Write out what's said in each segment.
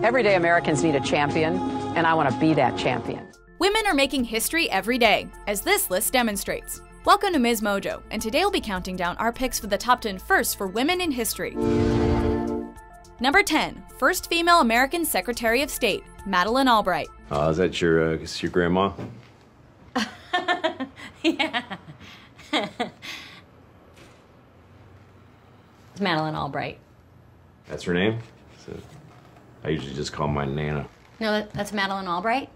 Everyday Americans need a champion, and I want to be that champion. Women are making history every day, as this list demonstrates. Welcome to MsMojo, and today we'll be counting down our picks for the top 10 firsts for women in history. Number 10, first female American Secretary of State, Madeleine Albright. Is that your grandma? Yeah. It's Madeleine Albright. That's her name? I usually just call mine Nana. No, that's Madeleine Albright.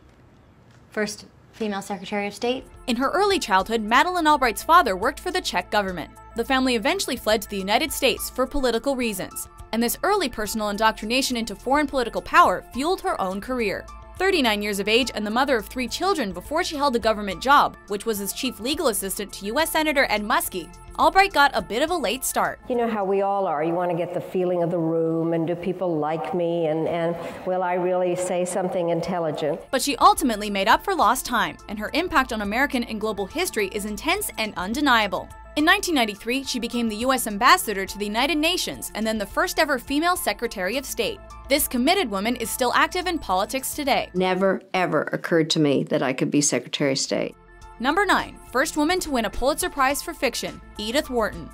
First female Secretary of State. In her early childhood, Madeleine Albright's father worked for the Czech government. The family eventually fled to the United States for political reasons, and this early personal indoctrination into foreign political power fueled her own career. 39 years of age and the mother of 3 children before she held a government job, which was as chief legal assistant to U.S. Senator Ed Muskie, Albright got a bit of a late start. You know how we all are. You want to get the feeling of the room, and do people like me, and will I really say something intelligent? But she ultimately made up for lost time, and her impact on American and global history is intense and undeniable. In 1993, she became the U.S. ambassador to the United Nations and then the first ever female Secretary of State. This committed woman is still active in politics today. Never, ever occurred to me that I could be Secretary of State. Number 9, first woman to win a Pulitzer Prize for fiction, Edith Wharton.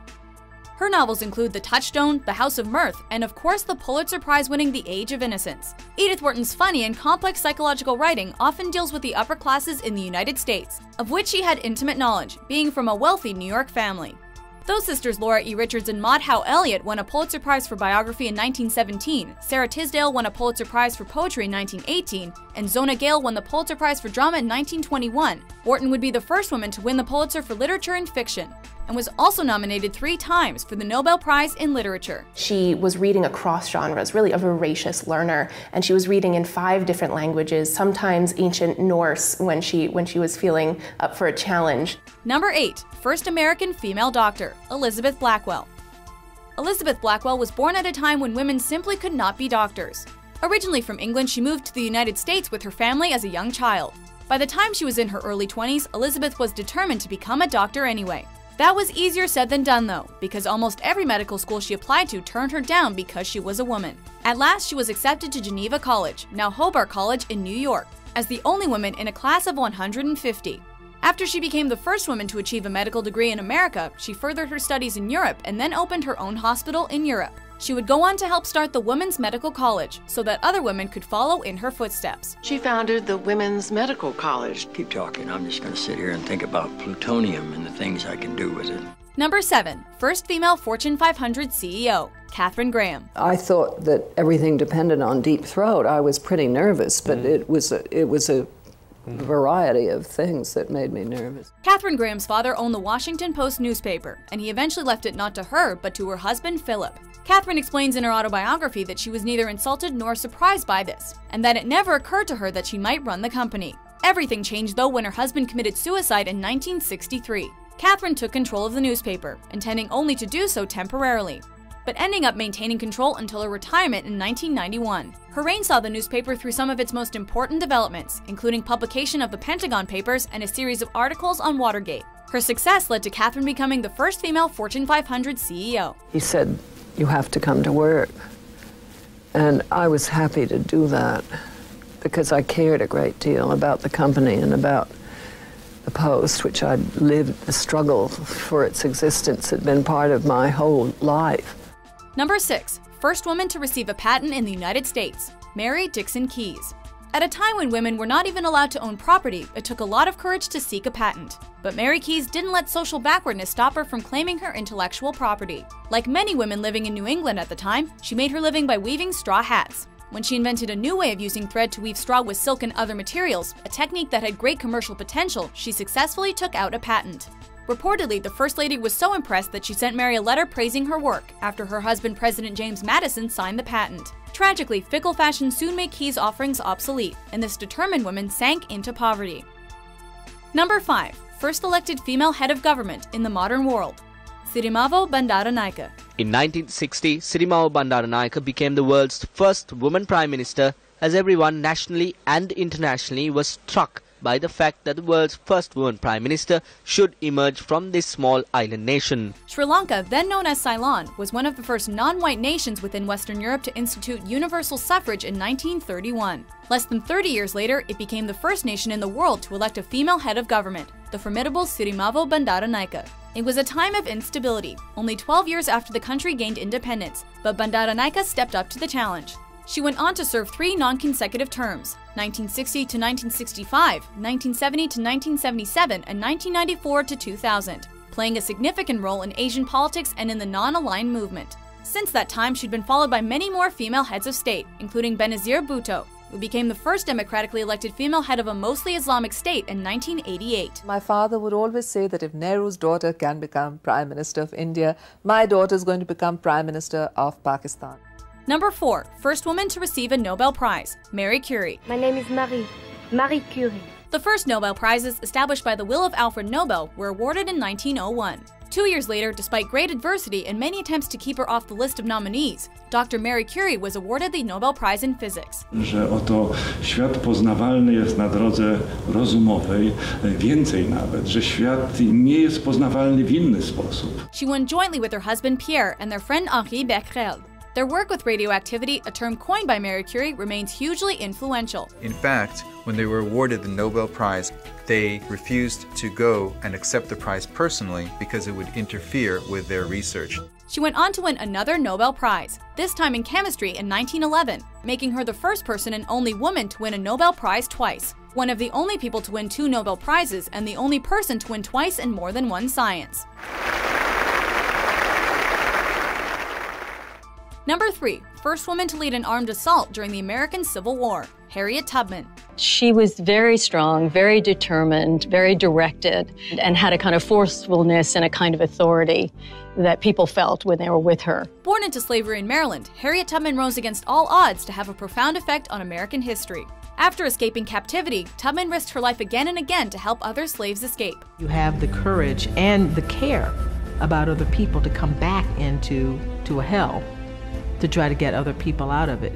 Her novels include The Touchstone, The House of Mirth, and of course the Pulitzer Prize-winning The Age of Innocence. Edith Wharton's funny and complex psychological writing often deals with the upper classes in the United States, of which she had intimate knowledge, being from a wealthy New York family. Though sisters Laura E. Richards and Maud Howe Elliott won a Pulitzer Prize for biography in 1917, Sarah Tisdale won a Pulitzer Prize for poetry in 1918, and Zona Gale won the Pulitzer Prize for drama in 1921, Wharton would be the first woman to win the Pulitzer for literature and fiction, and was also nominated 3 times for the Nobel Prize in Literature. She was reading across genres, really a voracious learner, and she was reading in 5 different languages, sometimes ancient Norse when she was feeling up for a challenge. Number 8, first American female doctor, Elizabeth Blackwell. Elizabeth Blackwell was born at a time when women simply could not be doctors. Originally from England, she moved to the United States with her family as a young child. By the time she was in her early 20s, Elizabeth was determined to become a doctor anyway. That was easier said than done though, because almost every medical school she applied to turned her down because she was a woman. At last, she was accepted to Geneva College, now Hobart College in New York, as the only woman in a class of 150. After she became the first woman to achieve a medical degree in America, she furthered her studies in Europe and then opened her own hospital in Europe. She would go on to help start the Women's Medical College so that other women could follow in her footsteps. She founded the Women's Medical College. Keep talking. I'm just going to sit here and think about plutonium and the things I can do with it. Number 7, first female Fortune 500 CEO, Katharine Graham. I thought that everything depended on Deep Throat. I was pretty nervous, but it was a variety of things that made me nervous. Katharine Graham's father owned the Washington Post newspaper, and he eventually left it not to her, but to her husband, Philip. Katharine explains in her autobiography that she was neither insulted nor surprised by this, and that it never occurred to her that she might run the company. Everything changed though when her husband committed suicide in 1963. Katharine took control of the newspaper, intending only to do so temporarily, but ending up maintaining control until her retirement in 1991. Her reign saw the newspaper through some of its most important developments, including publication of the Pentagon Papers and a series of articles on Watergate. Her success led to Katharine becoming the first female Fortune 500 CEO. He said, "You have to come to work." And I was happy to do that because I cared a great deal about the company and about the Post, which I'd lived. The struggle for its existence had been part of my whole life. Number 6, first woman to receive a patent in the United States, Mary Dixon Keyes. At a time when women were not even allowed to own property, it took a lot of courage to seek a patent. But Mary Keyes didn't let social backwardness stop her from claiming her intellectual property. Like many women living in New England at the time, she made her living by weaving straw hats. When she invented a new way of using thread to weave straw with silk and other materials, a technique that had great commercial potential, she successfully took out a patent. Reportedly, the First Lady was so impressed that she sent Mary a letter praising her work after her husband, President James Madison, signed the patent. Tragically, fickle fashion soon made Keyes' offerings obsolete, and this determined woman sank into poverty. Number 5, first elected female head of government in the modern world, Sirimavo Bandaranaike. In 1960, Sirimavo Bandaranaike became the world's first woman prime minister, as everyone nationally and internationally was struck by the fact that the world's first woman prime minister should emerge from this small island nation. Sri Lanka, then known as Ceylon, was one of the first non-white nations within Western Europe to institute universal suffrage in 1931. Less than 30 years later, it became the first nation in the world to elect a female head of government, the formidable Sirimavo Bandaranaike. It was a time of instability, only 12 years after the country gained independence, but Bandaranaike stepped up to the challenge. She went on to serve 3 non-consecutive terms, 1960 to 1965, 1970 to 1977, and 1994 to 2000, playing a significant role in Asian politics and in the non-aligned movement. Since that time, she'd been followed by many more female heads of state, including Benazir Bhutto, who became the first democratically elected female head of a mostly Islamic state in 1988. My father would always say that if Nehru's daughter can become Prime Minister of India, my daughter is going to become Prime Minister of Pakistan. Number 4, first woman to receive a Nobel Prize, Marie Curie. My name is Marie Curie. The first Nobel Prizes, established by the will of Alfred Nobel, were awarded in 1901. 2 years later, despite great adversity and many attempts to keep her off the list of nominees, Dr. Marie Curie was awarded the Nobel Prize in Physics. Że oto świat poznawalny jest na drodze rozumowej, więcej nawet, że świat nie jest poznawalny w inny sposób. She won jointly with her husband Pierre and their friend Henri Becquerel. Their work with radioactivity, a term coined by Marie Curie, remains hugely influential. In fact, when they were awarded the Nobel Prize, they refused to go and accept the prize personally because it would interfere with their research. She went on to win another Nobel Prize, this time in chemistry in 1911, making her the first person and only woman to win a Nobel Prize twice. One of the only people to win 2 Nobel Prizes and the only person to win twice in more than one science. Number 3, first woman to lead an armed assault during the American Civil War, Harriet Tubman. She was very strong, very determined, very directed, and had a kind of forcefulness and a kind of authority that people felt when they were with her. Born into slavery in Maryland, Harriet Tubman rose against all odds to have a profound effect on American history. After escaping captivity, Tubman risked her life again and again to help other slaves escape. You have the courage and the care about other people to come back into a hell to try to get other people out of it.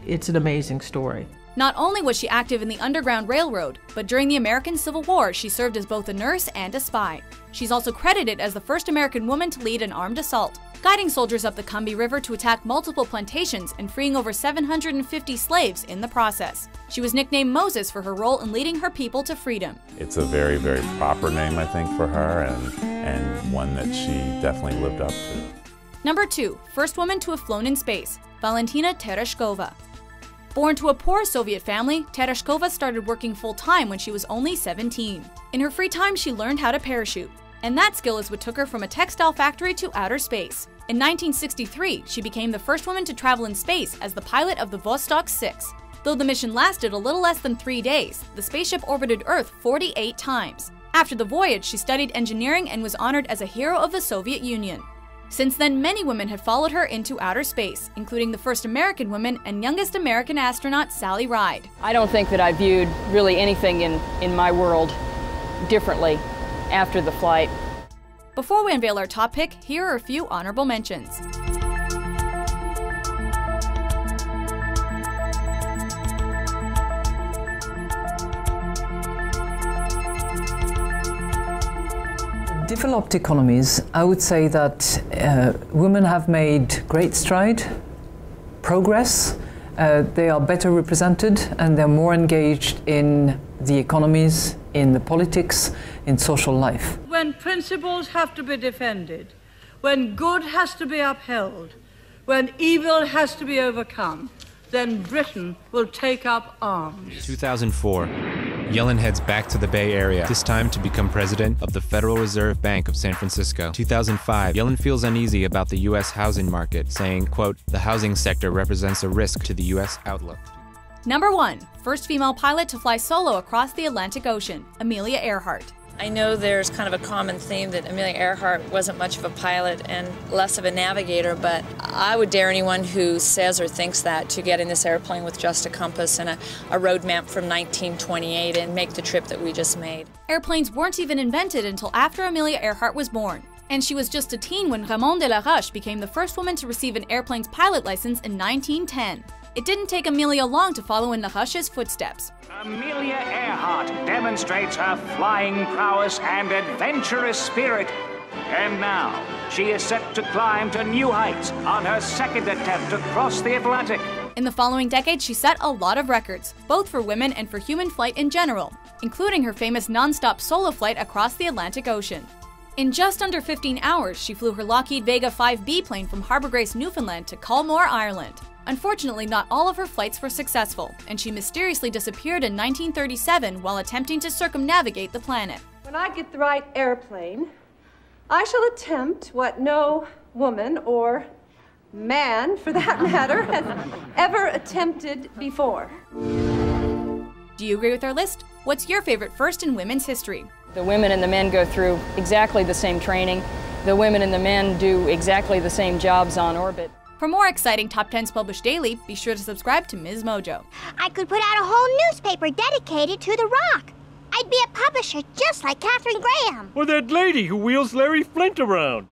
It's an amazing story. Not only was she active in the Underground Railroad, but during the American Civil War, she served as both a nurse and a spy. She's also credited as the first American woman to lead an armed assault, guiding soldiers up the Combahee River to attack multiple plantations and freeing over 750 slaves in the process. She was nicknamed Moses for her role in leading her people to freedom. It's a very, very proper name, I think, for her, and one that she definitely lived up to. Number 2, first woman to have flown in space, Valentina Tereshkova. Born to a poor Soviet family, Tereshkova started working full-time when she was only 17. In her free time, she learned how to parachute, and that skill is what took her from a textile factory to outer space. In 1963, she became the first woman to travel in space as the pilot of the Vostok 6. Though the mission lasted a little less than 3 days, the spaceship orbited Earth 48 times. After the voyage, she studied engineering and was honored as a hero of the Soviet Union. Since then, many women have followed her into outer space, including the first American woman and youngest American astronaut, Sally Ride. I don't think that I viewed really anything in my world differently after the flight. Before we unveil our top pick, here are a few honorable mentions. Developed economies, I would say that women have made great stride, progress. They are better represented and they're more engaged in the economies, in the politics, in social life. When principles have to be defended, when good has to be upheld, when evil has to be overcome, then Britain will take up arms. 2004. Yellen heads back to the Bay Area, this time to become president of the Federal Reserve Bank of San Francisco. 2005, Yellen feels uneasy about the U.S. housing market, saying, quote, "The housing sector represents a risk to the U.S. outlook." Number 1, first female pilot to fly solo across the Atlantic Ocean, Amelia Earhart. I know there's kind of a common theme that Amelia Earhart wasn't much of a pilot and less of a navigator, but I would dare anyone who says or thinks that to get in this airplane with just a compass and a road map from 1928 and make the trip that we just made. Airplanes weren't even invented until after Amelia Earhart was born, and she was just a teen when Ramon de la Roche became the first woman to receive an airplane's pilot license in 1910. It didn't take Amelia long to follow in Nahash's footsteps. Amelia Earhart demonstrates her flying prowess and adventurous spirit. And now, she is set to climb to new heights on her second attempt to cross the Atlantic. In the following decade, she set a lot of records, both for women and for human flight in general, including her famous non-stop solo flight across the Atlantic Ocean. In just under 15 hours, she flew her Lockheed Vega 5B plane from Harbour Grace, Newfoundland to Culmore, Ireland. Unfortunately, not all of her flights were successful, and she mysteriously disappeared in 1937 while attempting to circumnavigate the planet. When I get the right airplane, I shall attempt what no woman or man, for that matter, has ever attempted before. Do you agree with our list? What's your favorite first in women's history? The women and the men go through exactly the same training. The women and the men do exactly the same jobs on orbit. For more exciting Top 10s published daily, be sure to subscribe to MsMojo. I could put out a whole newspaper dedicated to The Rock. I'd be a publisher just like Katharine Graham. Or that lady who wheels Larry Flint around.